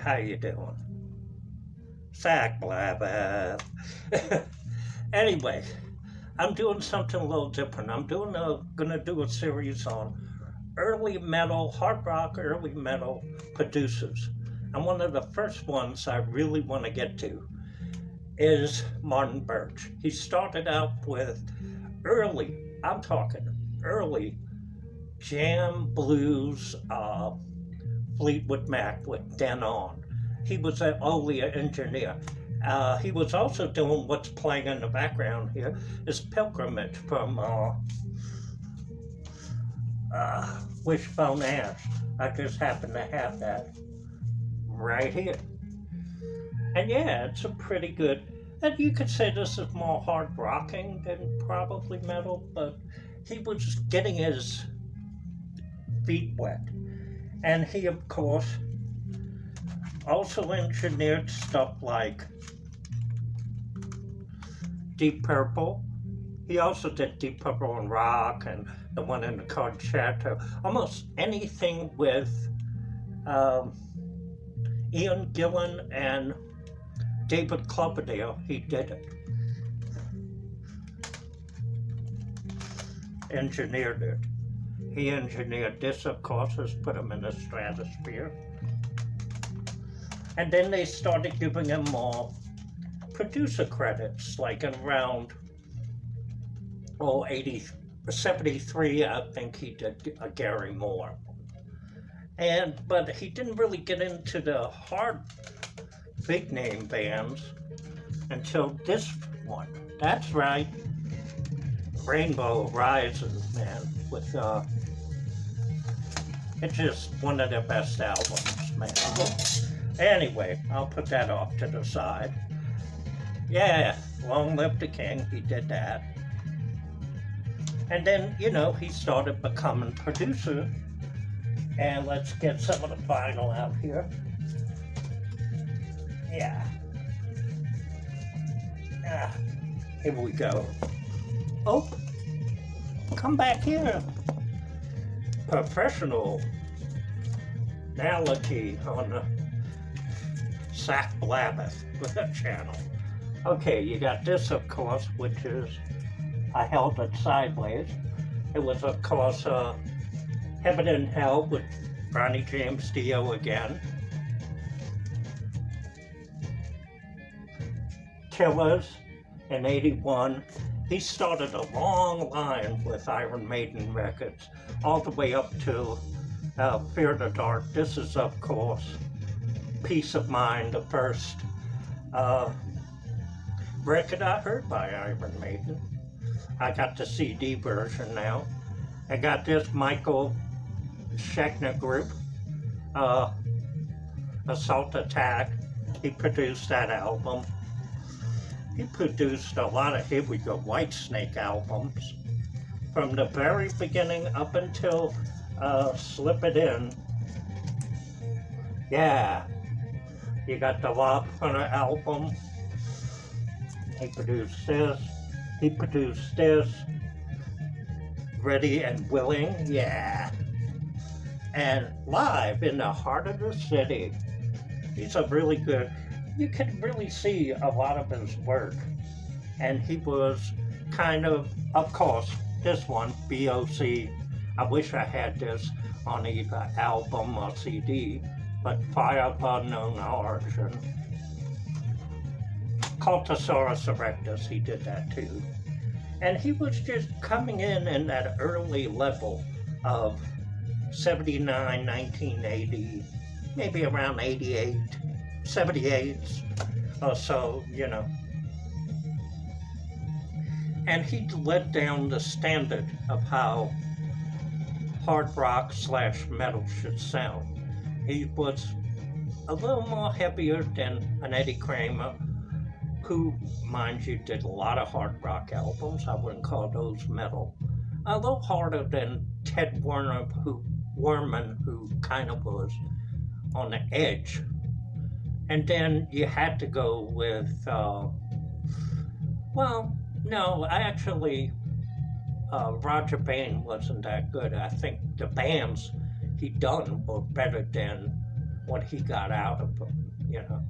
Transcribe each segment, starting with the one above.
How you doing? Zach Blabbath. Anyway, I'm doing something a little different. I'm gonna do a series on early metal, hard rock, early metal producers. And one of the first ones I really want to get to is Martin Birch. He started out with I'm talking early jam, blues, Fleetwood Mac with Den On. He was only an engineer. He was also doing what's playing in the background here is Pilgrimage from Wishbone Ash. I just happen to have that right here. And yeah, it's a pretty good, and you could say this is more hard rocking than probably metal, but he was getting his feet wet. And he, of course, also engineered stuff like Deep Purple. He also did Deep Purple and rock and the one in the concerto. Almost anything with Ian Gillan and David Cloverdale, he did it. Engineered it. He engineered this, of course, has put him in the stratosphere. And then they started giving him more producer credits, like around 73, I think he did a Gary Moore. But he didn't really get into the hard big name bands until this one. That's right, Rainbow Rises, man, with it's just one of their best albums, man. Anyway, I'll put that off to the side. Yeah, Long Live the King, he did that. And then, he started becoming producer. And let's get some of the vinyl out here. Yeah. Here we go. Oh, come back here. Professional analogy on the Zach Blabbath channel. Okay, you got this, of course, which is, I held it sideways. It was, of course, Heaven and Hell with Ronnie James Dio again. Killers in '81. He started a long line with Iron Maiden records, all the way up to Fear the Dark. This is, of course, Peace of Mind, the first record I heard by Iron Maiden. I got the CD version now. I got this Michael Schechner group, Assault Attack. He produced that album. He produced a lot of, here we go, Whitesnake albums. From the very beginning up until Slip It In. Yeah. You got the Love Hunter album. He produced this. He produced this. Ready and Willing, yeah. And Live in the Heart of the City. He's a really good, you can really see a lot of his work. And he was kind of course, this one, BOC. I wish I had this on either album or CD, but Fire of Unknown Origin. Cultosaurus Erectus, he did that too. And he was just coming in that early level of 79, 1980, maybe around 88, 78 or so, And he led down the standard of how hard rock / metal should sound. He was a little more heavier than an Eddie Kramer, who, mind you, did a lot of hard rock albums. I wouldn't call those metal. A little harder than Ted WERMAN, who kind of was on the edge. And then you had to go with, Roger Bain wasn't that good. I think the bands he done were better than what he got out of them, you know.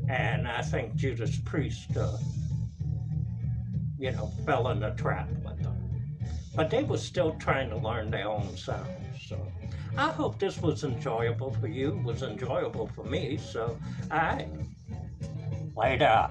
And I think Judas Priest, you know, fell in the trap with them. But they were still trying to learn their own sound. So I hope this was enjoyable for you, was enjoyable for me. So, all right, later.